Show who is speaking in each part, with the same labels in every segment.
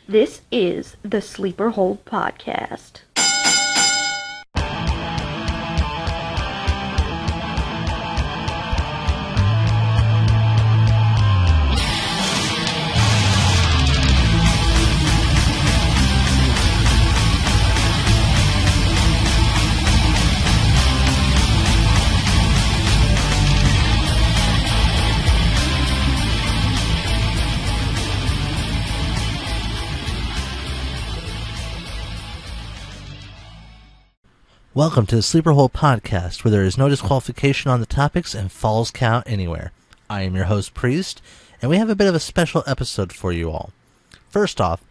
Speaker 1: This is the Sleeper Hold Podcast.
Speaker 2: Welcome to the Sleeper Hole Podcast, where there is no disqualification on the topics and falls count anywhere. I am your host, Priest, and we have a bit of a special episode for you all. First off,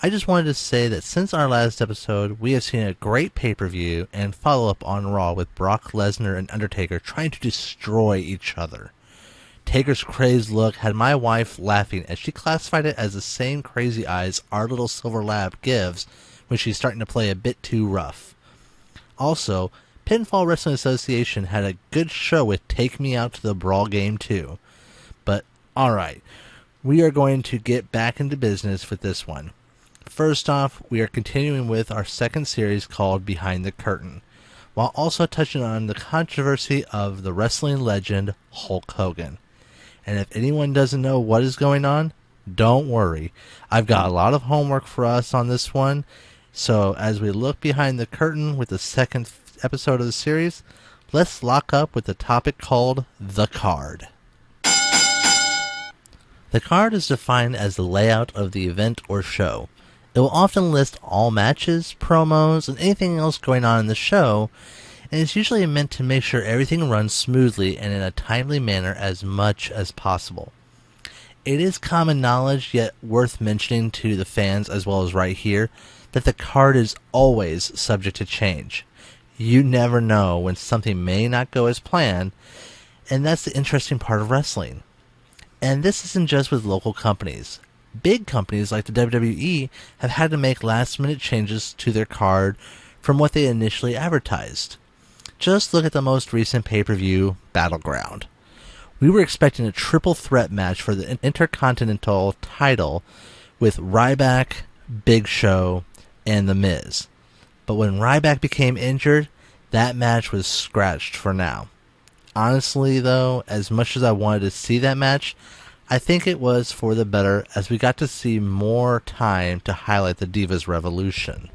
Speaker 2: I just wanted to say that since our last episode, we have seen a great pay-per-view and follow-up on Raw with Brock Lesnar and Undertaker trying to destroy each other. Taker's crazed look had my wife laughing as she classified it as the same crazy eyes our little silver lab gives when she's starting to play a bit too rough. Also, Pinfall Wrestling Association had a good show with Take Me Out to the Brawl Game 2. But, alright, we are going to get back into business with this one. First off, we are continuing with our second series called Behind the Curtain, while also touching on the controversy of the wrestling legend Hulk Hogan. And if anyone doesn't know what is going on, don't worry. I've got a lot of homework for us on this one. So, as we look behind the curtain with the second episode of the series, let's lock up with the topic called The Card. The card is defined as the layout of the event or show. It will often list all matches, promos, and anything else going on in the show, and it's usually meant to make sure everything runs smoothly and in a timely manner as much as possible. It is common knowledge, yet worth mentioning to the fans as well as right here, that the card is always subject to change. You never know when something may not go as planned, and that's the interesting part of wrestling. And this isn't just with local companies. Big companies like the WWE have had to make last-minute changes to their card from what they initially advertised. Just look at the most recent pay-per-view, Battleground. We were expecting a triple threat match for the Intercontinental title with Ryback, Big Show, and The Miz. But when Ryback became injured, that match was scratched for now. Honestly, though, as much as I wanted to see that match, I think it was for the better as we got to see more time to highlight the Divas Revolution.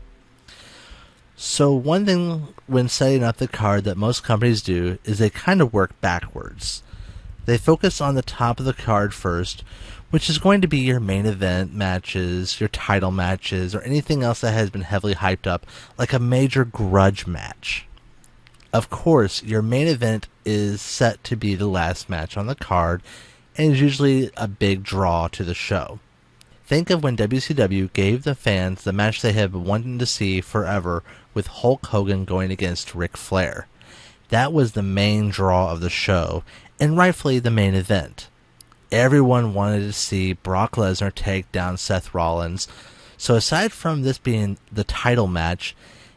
Speaker 2: So one thing when setting up the card that most companies do is they kind of work backwards. They focus on the top of the card first, which is going to be your main event matches, your title matches, or anything else that has been heavily hyped up, like a major grudge match. Of course, your main event is set to be the last match on the card, and is usually a big draw to the show. Think of when WCW gave the fans the match they have been wanting to see forever with Hulk Hogan going against Ric Flair. That was the main draw of the show, and rightfully the main event. Everyone wanted to see Brock Lesnar take down Seth Rollins, so aside from this being the title match,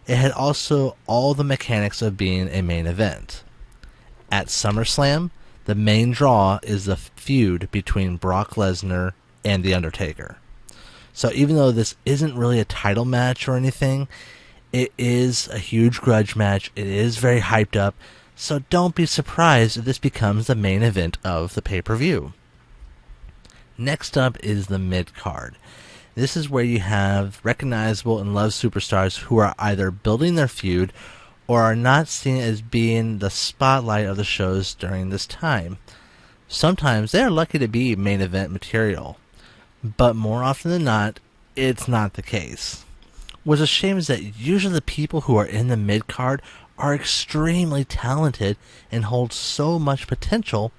Speaker 2: it had also all the mechanics of being a main event. At SummerSlam, the main draw is the feud between Brock Lesnar and The Undertaker. So even though this isn't really a title match or anything, it is a huge grudge match, it is very hyped up, so don't be surprised if this becomes the main event of the pay-per-view. Next up is the mid-card. This is where you have recognizable and loved superstars who are either building their feud or are not seen as being the spotlight of the shows during this time. Sometimes they are lucky to be main event material, but more often than not, it's not the case. What's a shame is that usually the people who are in the mid-card are extremely talented and hold so much potential,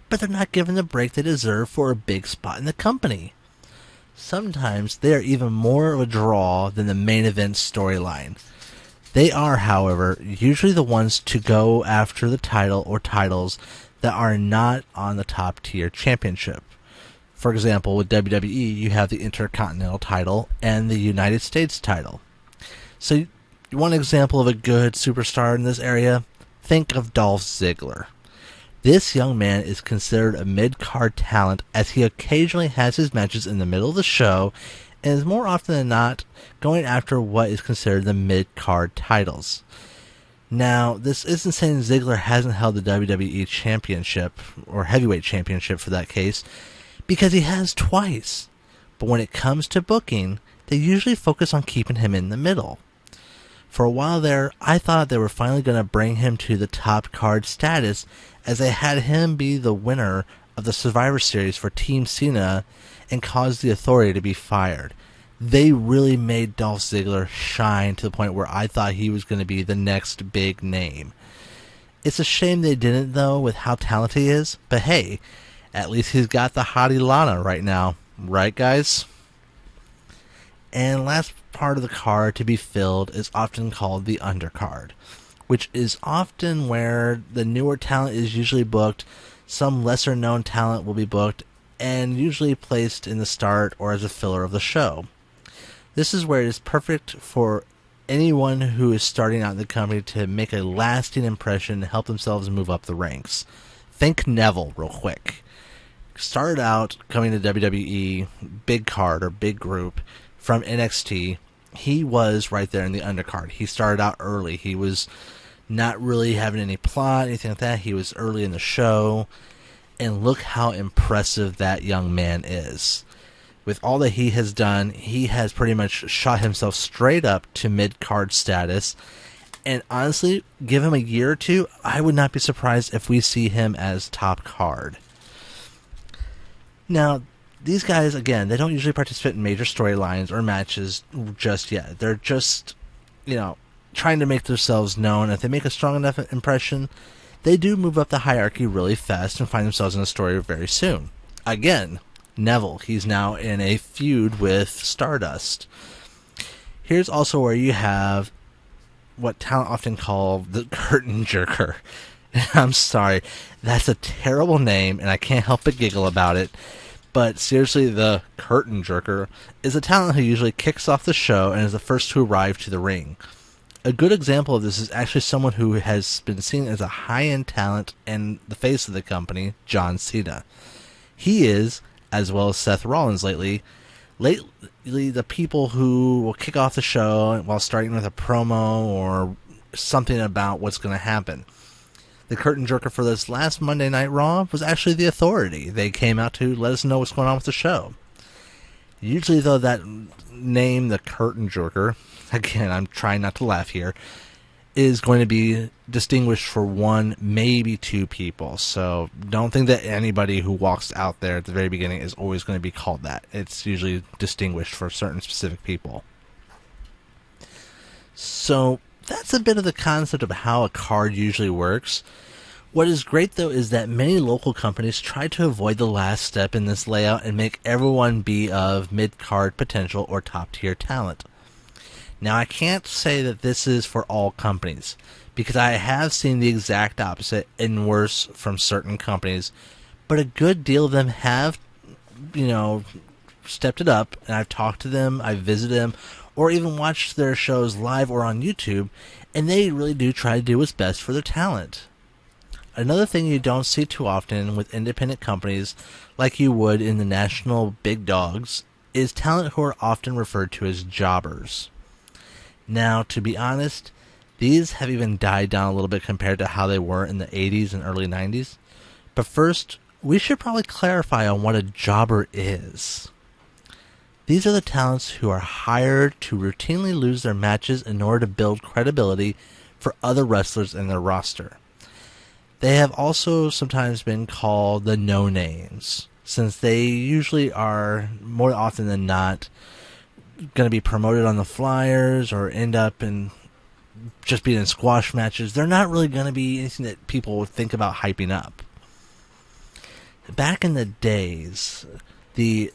Speaker 2: but they're not given the break they deserve for a big spot in the company. Sometimes they are even more of a draw than the main event storyline. They are, however, usually the ones to go after the title or titles that are not on the top tier championship. For example, with WWE, you have the Intercontinental title and the United States title. So, you want an example of a good superstar in this area? Think of Dolph Ziggler. This young man is considered a mid-card talent as he occasionally has his matches in the middle of the show and is more often than not going after what is considered the mid-card titles. Now, this isn't saying Ziggler hasn't held the WWE Championship, or Heavyweight Championship for that case, because he has twice. But when it comes to booking, they usually focus on keeping him in the middle. For a while there, I thought they were finally going to bring him to the top card status, as they had him be the winner of the Survivor Series for Team Cena and caused the Authority to be fired. They really made Dolph Ziggler shine to the point where I thought he was going to be the next big name. It's a shame they didn't, though, with how talented he is, but hey, at least he's got the hottie Lana right now. Right, guys? And last part of the card to be filled is often called the undercard, which is often where the newer talent is usually booked, some lesser known talent will be booked, and usually placed in the start or as a filler of the show. This is where it is perfect for anyone who is starting out in the company to make a lasting impression and help themselves move up the ranks. Think Neville real quick. Started out coming to WWE, big card or big group from NXT. He was right there in the undercard. He started out early. He was not really having any plot, anything like that. He was early in the show. And look how impressive that young man is. With all that he has done, he has pretty much shot himself straight up to mid-card status. And honestly, give him a year or two, I would not be surprised if we see him as top card. Now, these guys, again, they don't usually participate in major storylines or matches just yet. They're just, trying to make themselves known. If they make a strong enough impression, they do move up the hierarchy really fast and find themselves in a story very soon. Again, Neville, he's now in a feud with Stardust. Here's also where you have what talent often call the curtain jerker. I'm sorry, that's a terrible name, and I can't help but giggle about it. But seriously, the curtain jerker is a talent who usually kicks off the show and is the first to arrive to the ring. A good example of this is actually someone who has been seen as a high-end talent and the face of the company, John Cena. He is, as well as Seth Rollins lately, the people who will kick off the show while starting with a promo or something about what's going to happen. The curtain jerker for this last Monday Night Raw was actually the Authority. They came out to let us know what's going on with the show. Usually, though, that name, the curtain jerker, again, I'm trying not to laugh here, is going to be distinguished for one, maybe two people. So don't think that anybody who walks out there at the very beginning is always going to be called that. It's usually distinguished for certain specific people. So that's a bit of the concept of how a card usually works. What is great, though, is that many local companies try to avoid the last step in this layout and make everyone be of mid-card potential or top-tier talent. Now, I can't say that this is for all companies, because I have seen the exact opposite and worse from certain companies, but a good deal of them have, stepped it up, and I've talked to them, I've visited them, or even watched their shows live or on YouTube, and they really do try to do what's best for their talent. Another thing you don't see too often with independent companies, like you would in the national big dogs, is talent who are often referred to as jobbers. Now, to be honest, these have even died down a little bit compared to how they were in the 80s and early 90s. But first, we should probably clarify on what a jobber is. These are the talents who are hired to routinely lose their matches in order to build credibility for other wrestlers in their roster. They have also sometimes been called the no-names, since they usually are, more often than not, going to be promoted on the flyers or end up in just being in squash matches. They're not really going to be anything that people would think about hyping up. Back in the days, the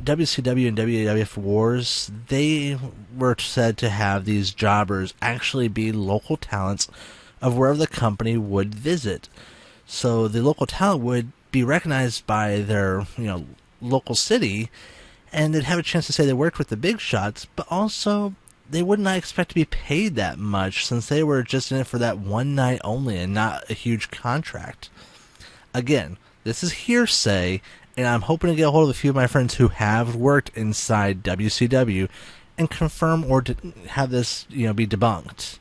Speaker 2: WCW and WWF wars, they were said to have these jobbers actually be local talents of wherever the company would visit. So the local talent would be recognized by their, local city, and they'd have a chance to say they worked with the big shots, but also they would not expect to be paid that much since they were just in it for that one night only and not a huge contract. Again, this is hearsay, And I'm hoping to get a hold of a few of my friends who have worked inside WCW and confirm or have this, be debunked.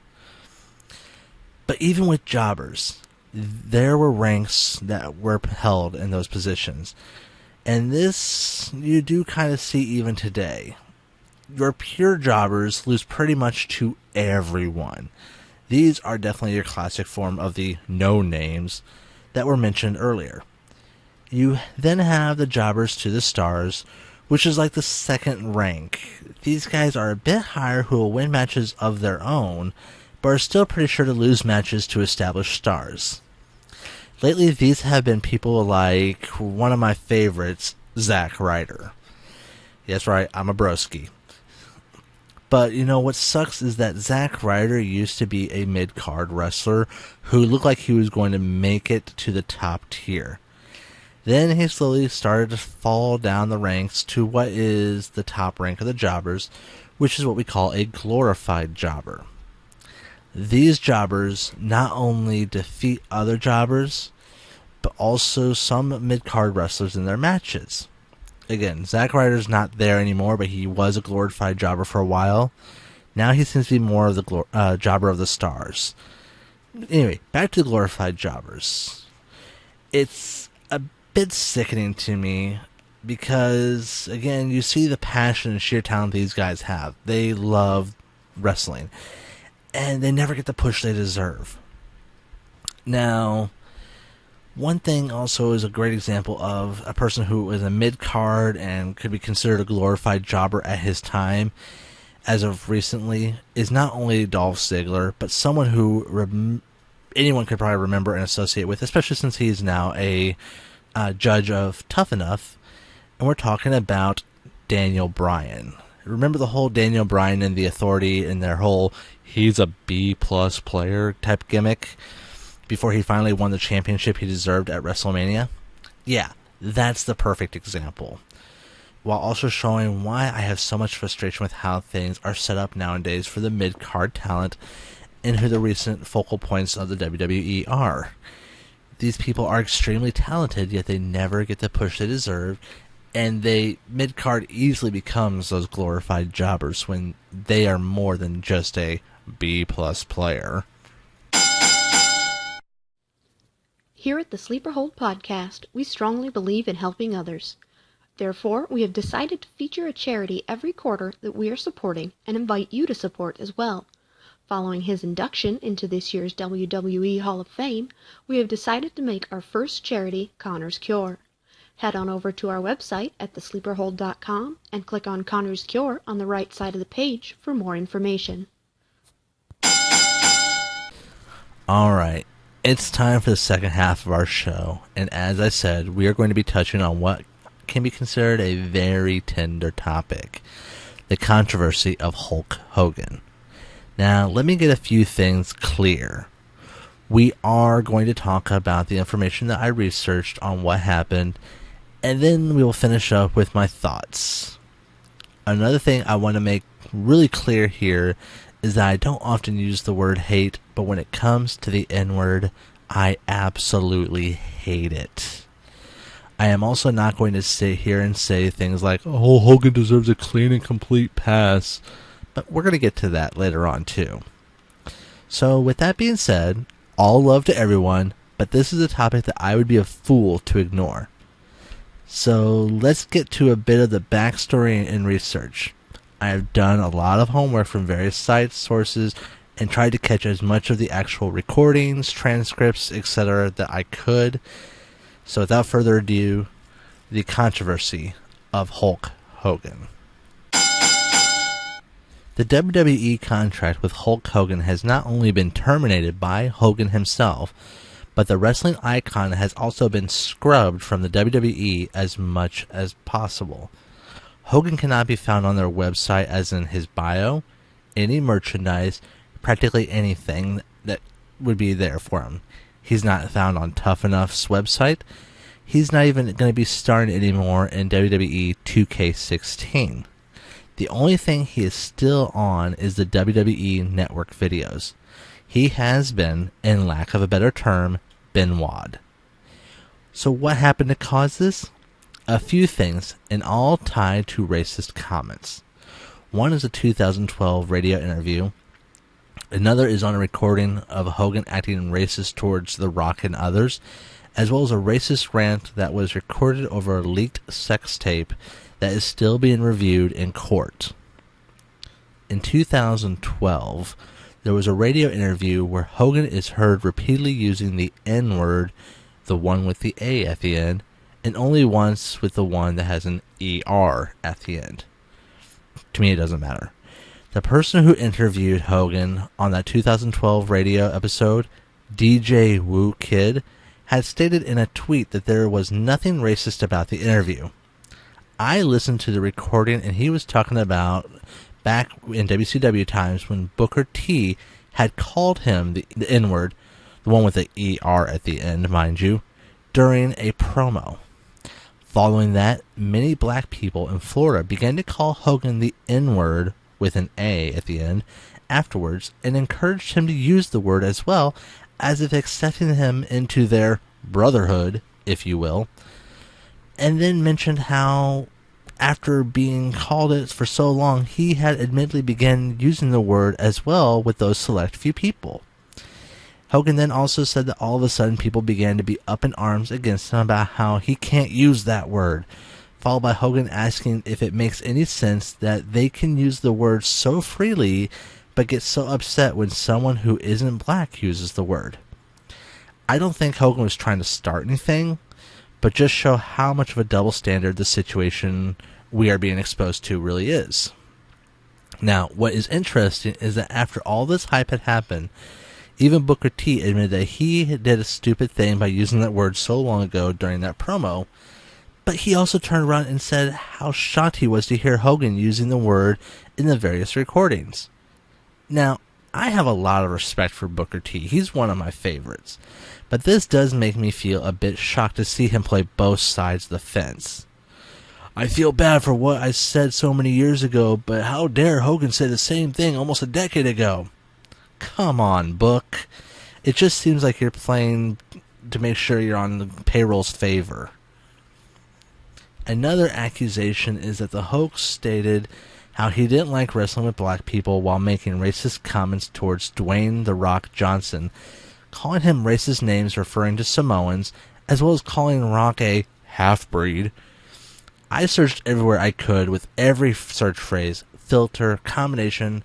Speaker 2: But even with jobbers, there were ranks that were held in those positions. And this you do kind of see even today. Your pure jobbers lose pretty much to everyone. These are definitely your classic form of the no names that were mentioned earlier. You then have the jobbers to the stars, which is like the second rank. These guys are a bit higher who will win matches of their own, but are still pretty sure to lose matches to established stars. Lately, these have been people like one of my favorites, Zack Ryder. Yes, right, I'm a broski. But, what sucks is that Zack Ryder used to be a mid-card wrestler who looked like he was going to make it to the top tier. Then he slowly started to fall down the ranks to what is the top rank of the jobbers, which is what we call a glorified jobber. These jobbers not only defeat other jobbers, but also some mid-card wrestlers in their matches. Again, Zack Ryder's not there anymore, but he was a glorified jobber for a while. Now he seems to be more of the jobber of the stars. Anyway, back to the glorified jobbers. It's a bit sickening to me because, again, you see the passion and sheer talent these guys have. They love wrestling, and they never get the push they deserve. Now, one thing also is a great example of a person who was a mid-card and could be considered a glorified jobber at his time, as of recently, is not only Dolph Ziggler, but someone who anyone could probably remember and associate with, especially since he's now a judge of Tough Enough, and we're talking about Daniel Bryan. Remember the whole Daniel Bryan and the Authority and their whole he's a B-plus player type gimmick? Before he finally won the championship he deserved at WrestleMania? Yeah, that's the perfect example. While also showing why I have so much frustration with how things are set up nowadays for the mid-card talent and who the recent focal points of the WWE are. These people are extremely talented, yet they never get the push they deserve, and mid-card easily becomes those glorified jobbers when they are more than just a B-plus player.
Speaker 1: Here at the Sleeper Hold podcast, we strongly believe in helping others. Therefore, we have decided to feature a charity every quarter that we are supporting and invite you to support as well. Following his induction into this year's WWE Hall of Fame, we have decided to make our first charity Connor's Cure. Head on over to our website at thesleeperhold.com and click on Connor's Cure on the right side of the page for more information.
Speaker 2: Alright. It's time for the second half of our show, and as I said, we are going to be touching on what can be considered a very tender topic, the controversy of Hulk Hogan. Now, let me get a few things clear. We are going to talk about the information that I researched on what happened, and then we will finish up with my thoughts. Another thing I want to make really clear here is that I don't often use the word hate, but when it comes to the N-word, I absolutely hate it. I am also not going to sit here and say things like, oh, Hogan deserves a clean and complete pass, but we're going to get to that later on too. So with that being said, all love to everyone, but this is a topic that I would be a fool to ignore. So let's get to a bit of the backstory and research. I have done a lot of homework from various sites, sources, and tried to catch as much of the actual recordings, transcripts, etc. that I could. So without further ado, the controversy of Hulk Hogan. The WWE contract with Hulk Hogan has not only been terminated by Hogan himself, but the wrestling icon has also been scrubbed from the WWE as much as possible. Hogan cannot be found on their website as in his bio, any merchandise, practically anything that would be there for him. He's not found on Tough Enough's website. He's not even going to be starring anymore in WWE 2K16. The only thing he is still on is the WWE Network videos. He has been, in lack of a better term, been wad. So what happened to cause this? A few things, and all tied to racist comments. One is a 2012 radio interview. Another is on a recording of Hogan acting racist towards The Rock and others, as well as a racist rant that was recorded over a leaked sex tape that is still being reviewed in court. In 2012, there was a radio interview where Hogan is heard repeatedly using the N-word, the one with the A at the end, and only once with the one that has an ER at the end. To me, it doesn't matter. The person who interviewed Hogan on that 2012 radio episode, DJ Woo Kid, had stated in a tweet that there was nothing racist about the interview. I listened to the recording, and he was talking about back in WCW times when Booker T had called him the N-word, the one with the ER at the end, mind you, during a promo. Following that, many black people in Florida began to call Hogan the N-word with an A at the end afterwards, and encouraged him to use the word as well, as if accepting him into their brotherhood, if you will, and then mentioned how after being called it for so long, he had admittedly begun using the word as well with those select few people. Hogan then also said that all of a sudden people began to be up in arms against him about how he can't use that word, followed by Hogan asking if it makes any sense that they can use the word so freely but get so upset when someone who isn't black uses the word. I don't think Hogan was trying to start anything, but just show how much of a double standard the situation we are being exposed to really is. Now, what is interesting is that after all this hype had happened, even Booker T admitted that he did a stupid thing by using that word so long ago during that promo, but he also turned around and said how shocked he was to hear Hogan using the word in the various recordings. Now, I have a lot of respect for Booker T. He's one of my favorites. But this does make me feel a bit shocked to see him play both sides of the fence. I feel bad for what I said so many years ago, but how dare Hogan say the same thing almost a decade ago? Come on, Book. It just seems like you're playing to make sure you're on the payroll's favor. Another accusation is that the hoax stated how he didn't like wrestling with black people while making racist comments towards Dwayne "The Rock" Johnson, calling him racist names referring to Samoans, as well as calling Rock a half-breed. I searched everywhere I could with every search phrase, filter, combination,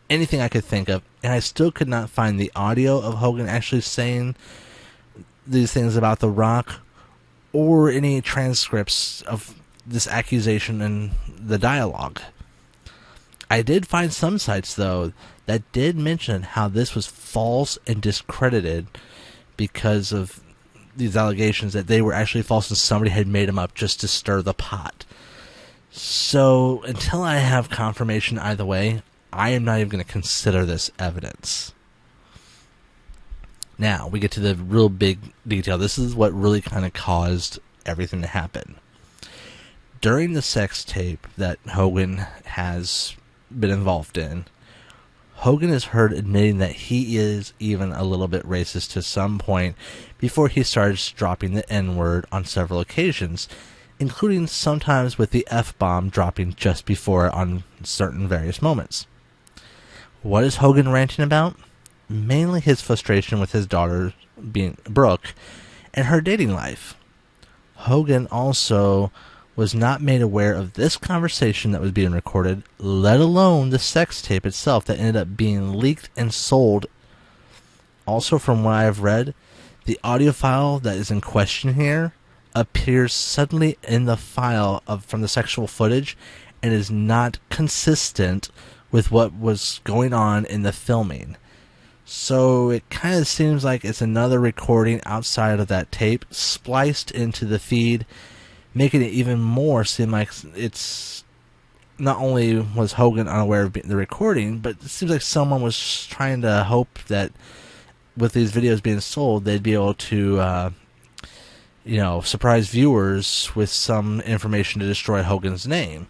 Speaker 2: anything I could think of, and I still could not find the audio of Hogan actually saying these things about The Rock, or any transcripts of this accusation and the dialogue. I did find some sites, though, that did mention how this was false and discredited because of these allegations that they were actually false and somebody had made them up just to stir the pot. So, until I have confirmation either way, I am not even going to consider this evidence. Now, we get to the real big detail. This is what really kind of caused everything to happen. During the sex tape that Hogan has been involved in, Hogan is heard admitting that he is even a little bit racist to some point before he starts dropping the N-word on several occasions, including sometimes with the F-bomb dropping just before it on certain various moments. What is Hogan ranting about? Mainly his frustration with his daughter, being Brooke, and her dating life. Hogan also was not made aware of this conversation that was being recorded, let alone the sex tape itself that ended up being leaked and sold. Also, from what I've read, the audio file that is in question here appears suddenly in the file from the sexual footage and is not consistent with what was going on in the filming. So it kind of seems like it's another recording outside of that tape spliced into the feed, making it even more seem like it's not only was Hogan unaware of the recording, but it seems like someone was trying to hope that with these videos being sold, they'd be able to, surprise viewers with some information to destroy Hogan's name.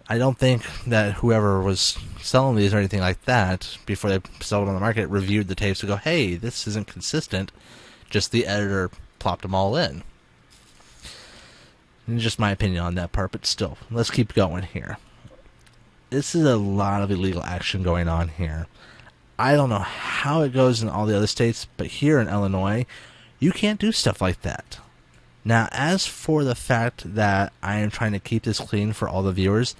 Speaker 2: I don't think that whoever was selling these or anything like that, before they sold them on the market, reviewed the tapes to go, hey, this isn't consistent. Just the editor plopped them all in. And just my opinion on that part, but still, let's keep going here. This is a lot of illegal action going on here. I don't know how it goes in all the other states, but here in Illinois, you can't do stuff like that. Now, as for the fact that I am trying to keep this clean for all the viewers,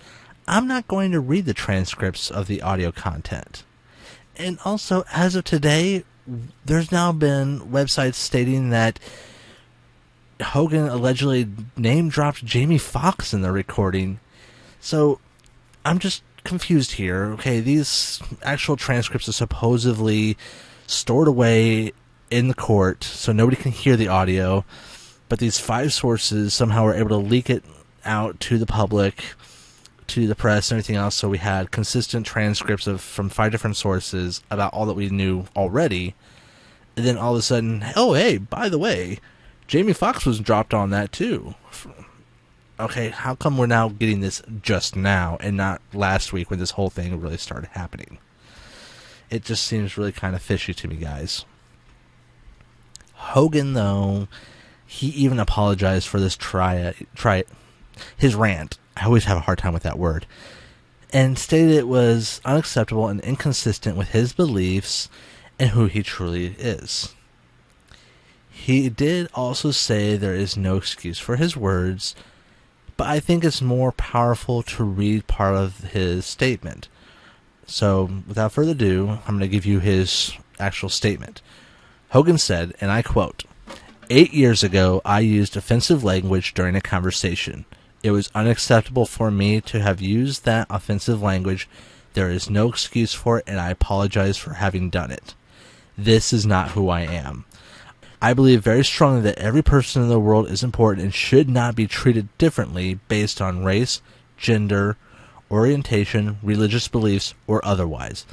Speaker 2: I'm not going to read the transcripts of the audio content. And also, as of today, there's now been websites stating that Hogan allegedly name-dropped Jamie Foxx in the recording. So, I'm just confused here. Okay, these actual transcripts are supposedly stored away in the court so nobody can hear the audio, but these 5 sources somehow were able to leak it out to the public, to the press and everything else, so we had consistent transcripts from 5 different sources about all that we knew already. And then all of a sudden, oh hey, by the way, Jamie Foxx was dropped on that too. Okay, how come we're now getting this just now and not last week when this whole thing really started happening? It just seems really kind of fishy to me, guys. Hogan, though, he even apologized for this his rant. I always have a hard time with that word. And stated it was unacceptable and inconsistent with his beliefs and who he truly is. He did also say there is no excuse for his words, but I think it's more powerful to read part of his statement. So, without further ado, I'm going to give you his actual statement. Hogan said, and I quote, 8 years ago, I used offensive language during a conversation. It was unacceptable for me to have used that offensive language. There is no excuse for it, and I apologize for having done it. This is not who I am. I believe very strongly that every person in the world is important and should not be treated differently based on race, gender, orientation, religious beliefs, or otherwise.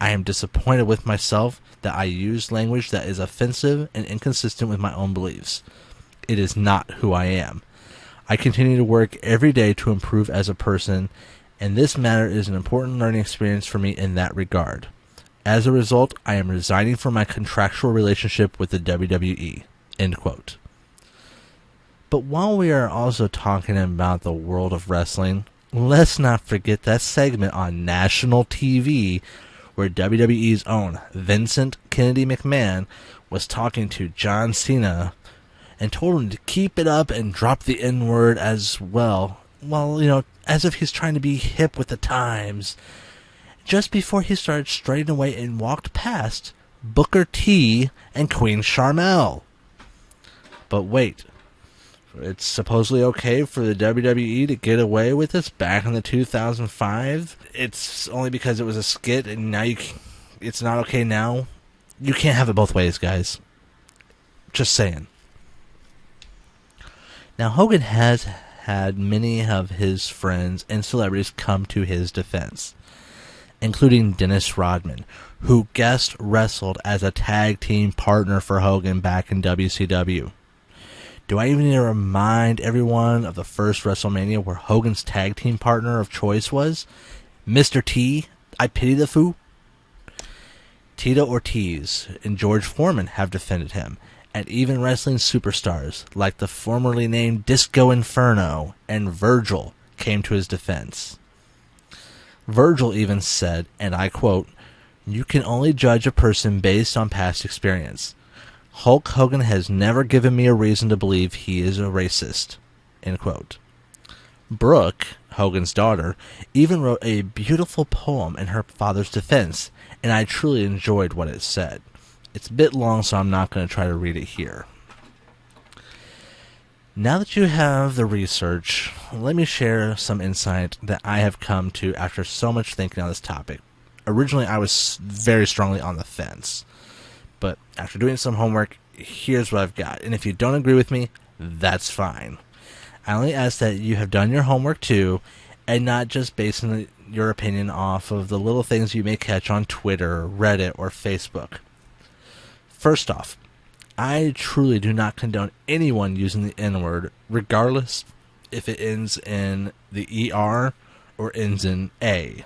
Speaker 2: I am disappointed with myself that I used language that is offensive and inconsistent with my own beliefs. It is not who I am. I continue to work every day to improve as a person, and this matter is an important learning experience for me in that regard. As a result, I am resigning from my contractual relationship with the WWE. End quote. But while we are also talking about the world of wrestling, let's not forget that segment on national TV where WWE's own Vincent Kennedy McMahon was talking to John Cena and told him to keep it up and drop the N-word as well. Well, as if he's trying to be hip with the times. Just before he started straightening away and walked past Booker T and Queen Sharmell. But wait, it's supposedly okay for the WWE to get away with this back in the 2005? It's only because it was a skit and now it's not okay now? You can't have it both ways, guys. Just saying. Now, Hogan has had many of his friends and celebrities come to his defense, including Dennis Rodman, who guest wrestled as a tag team partner for Hogan back in WCW. Do I even need to remind everyone of the first WrestleMania where Hogan's tag team partner of choice was Mr. T? I pity the fool. Tito Ortiz and George Foreman have defended him, and even wrestling superstars like the formerly named Disco Inferno and Virgil came to his defense. Virgil even said, and I quote, "You can only judge a person based on past experience. Hulk Hogan has never given me a reason to believe he is a racist." End quote. Brooke, Hogan's daughter, even wrote a beautiful poem in her father's defense, and I truly enjoyed what it said. It's a bit long, so I'm not going to try to read it here. Now that you have the research, let me share some insight that I have come to after so much thinking on this topic. Originally, I was very strongly on the fence, but after doing some homework, here's what I've got. And if you don't agree with me, that's fine. I only ask that you have done your homework too, and not just basing your opinion off of the little things you may catch on Twitter, Reddit, or Facebook. First off, I truly do not condone anyone using the N-word, regardless if it ends in the ER or ends in A.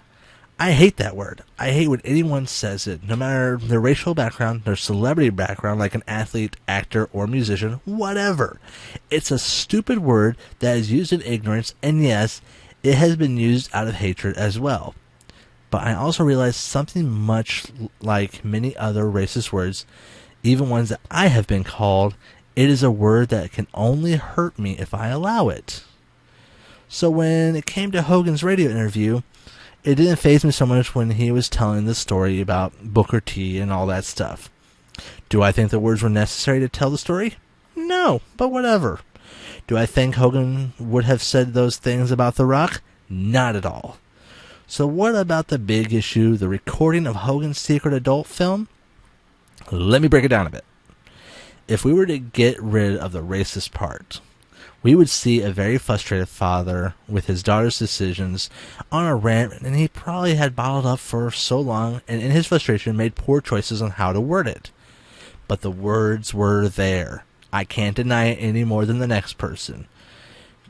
Speaker 2: I hate that word. I hate when anyone says it, no matter their racial background, their celebrity background, like an athlete, actor, or musician, whatever. It's a stupid word that is used in ignorance, and yes, it has been used out of hatred as well. But I also realize something much like many other racist words, even ones that I have been called, it is a word that can only hurt me if I allow it. So when it came to Hogan's radio interview, it didn't faze me so much when he was telling the story about Booker T and all that stuff. Do I think the words were necessary to tell the story? No, but whatever. Do I think Hogan would have said those things about The Rock? Not at all. So what about the big issue, the recording of Hogan's secret adult film? Let me break it down a bit. If we were to get rid of the racist part, we would see a very frustrated father with his daughter's decisions on a rant, and he probably had bottled up for so long, and in his frustration made poor choices on how to word it. But the words were there. I can't deny it any more than the next person.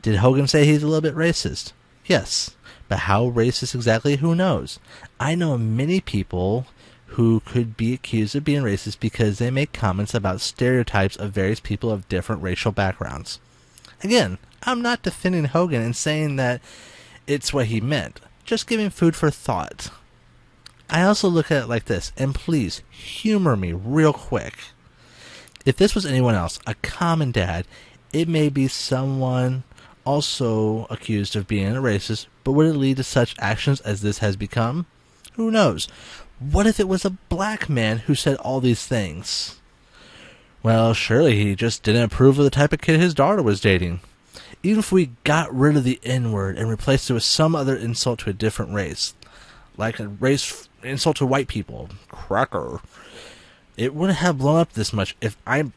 Speaker 2: Did Hogan say he's a little bit racist? Yes. But how racist exactly? Who knows? I know many people who could be accused of being racist because they make comments about stereotypes of various people of different racial backgrounds. Again, I'm not defending Hogan and saying that it's what he meant, just giving food for thought. I also look at it like this, and please, humor me real quick. If this was anyone else, a common dad, it may be someone also accused of being a racist, but would it lead to such actions as this has become? Who knows? What if it was a black man who said all these things? Well, surely he just didn't approve of the type of kid his daughter was dating. Even if we got rid of the N-word and replaced it with some other insult to a different race, like a race insult to white people, cracker, it wouldn't have blown up this much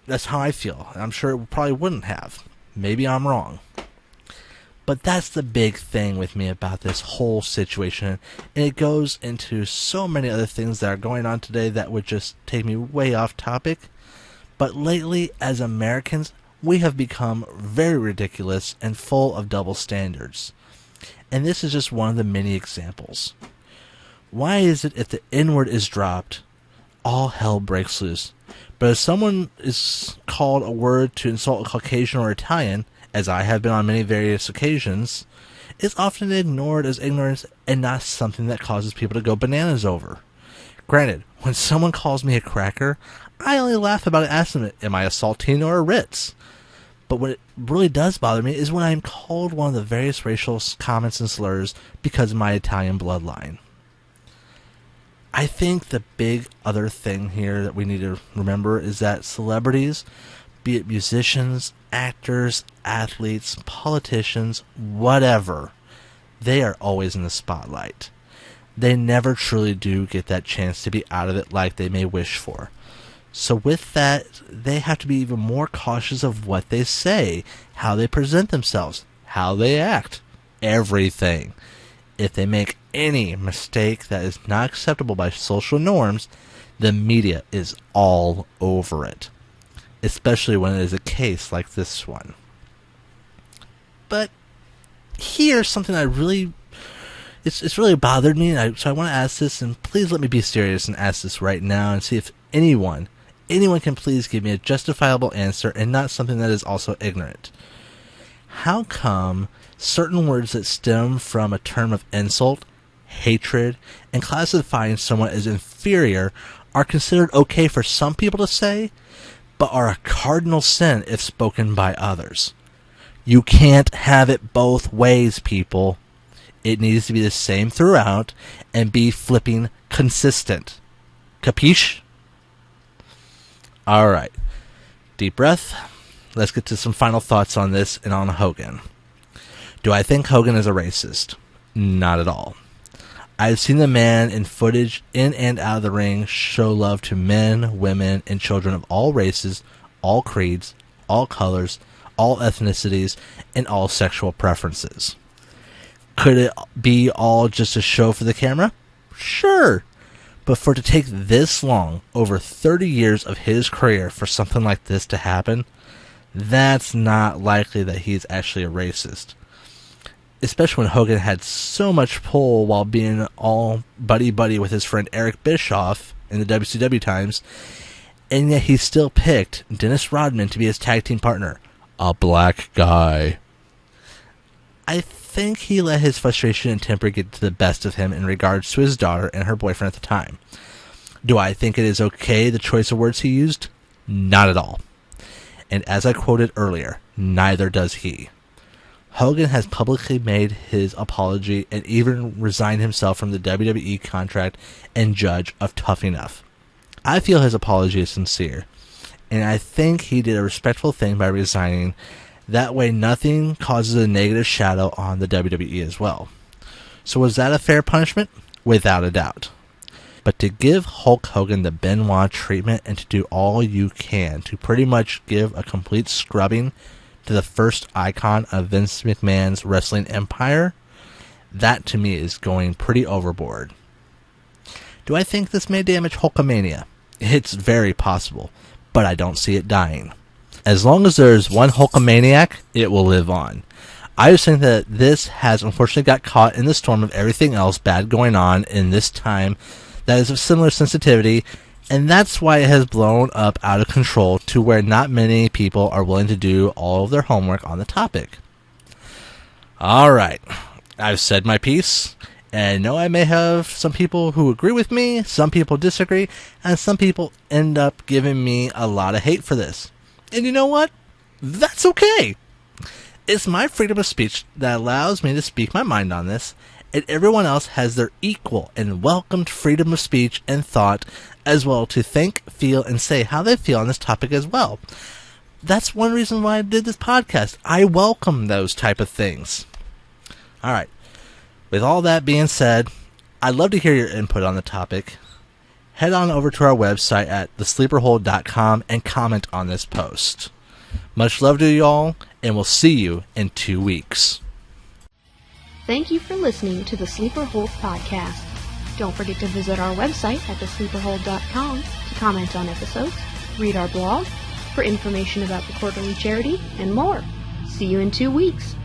Speaker 2: that's how I feel. I'm sure it probably wouldn't have. Maybe I'm wrong. But that's the big thing with me about this whole situation, and it goes into so many other things that are going on today that would just take me way off topic. But lately, as Americans, we have become very ridiculous and full of double standards. And this is just one of the many examples. Why is it if the N-word is dropped, all hell breaks loose? But if someone is called a word to insult a Caucasian or Italian, as I have been on many various occasions, it's often ignored as ignorance and not something that causes people to go bananas over. Granted, when someone calls me a cracker, I only laugh about it asking them, am I a saltine or a Ritz? But what it really does bother me is when I am called one of the various racial comments and slurs because of my Italian bloodline. I think the big other thing here that we need to remember is that celebrities, be it musicians, actors, athletes, politicians, whatever, they are always in the spotlight. They never truly do get that chance to be out of it like they may wish for. So with that, they have to be even more cautious of what they say, how they present themselves, how they act, everything. If they make any mistake that is not acceptable by social norms, the media is all over it. Especially when it is a case like this one. But here's something I really... It's really bothered me, so I want to ask this, and please let me be serious and ask this right now and see if anyone can please give me a justifiable answer and not something that is also ignorant. How come certain words that stem from a term of insult, hatred, and classifying someone as inferior are considered okay for some people to say, but are a cardinal sin if spoken by others? You can't have it both ways, people. It needs to be the same throughout and be flipping consistent. Capiche? Alright. Deep breath. Let's get to some final thoughts on this and on Hogan. Do I think Hogan is a racist? Not at all. I've seen the man in footage in and out of the ring show love to men, women, and children of all races, all creeds, all colors, all ethnicities, and all sexual preferences. Could it be all just a show for the camera? Sure. But for it to take this long, over 30 years of his career, for something like this to happen, that's not likely that he's actually a racist. especially when Hogan had so much pull while being all buddy-buddy with his friend Eric Bischoff in the WCW times, and yet he still picked Dennis Rodman to be his tag team partner, a black guy. I think he let his frustration and temper get to the best of him in regards to his daughter and her boyfriend at the time. Do I think it is okay, the choice of words he used? Not at all. And as I quoted earlier, neither does he. Hogan has publicly made his apology and even resigned himself from the WWE contract and judge of Tough Enough. I feel his apology is sincere, and I think he did a respectful thing by resigning. That way nothing causes a negative shadow on the WWE as well. So was that a fair punishment? Without a doubt. But to give Hulk Hogan the Benoit treatment and to do all you can to pretty much give a complete scrubbing to the first icon of Vince McMahon's wrestling empire, that to me is going pretty overboard. Do I think this may damage Hulkamania? It's very possible, but I don't see it dying. As long as there's one Hulkamaniac, it will live on. I just think that this has unfortunately got caught in the storm of everything else bad going on in this time that is of similar sensitivity, and that's why it has blown up out of control to where not many people are willing to do all of their homework on the topic. Alright, I've said my piece, and I know I may have some people who agree with me, some people disagree, and some people end up giving me a lot of hate for this. And you know what? That's okay! It's my freedom of speech that allows me to speak my mind on this, and everyone else has their equal and welcomed freedom of speech and thought as well to think, feel, and say how they feel on this topic as well. That's one reason why I did this podcast. I welcome those type of things. Alright, with all that being said, I'd love to hear your input on the topic. Head on over to our website at thesleeperhole.com and comment on this post. Much love to you all, and we'll see you in 2 weeks.
Speaker 1: Thank you for listening to the Sleeper Hold podcast. Don't forget to visit our website at thesleeperhold.com to comment on episodes, read our blog, for information about the quarterly charity, and more. See you in 2 weeks.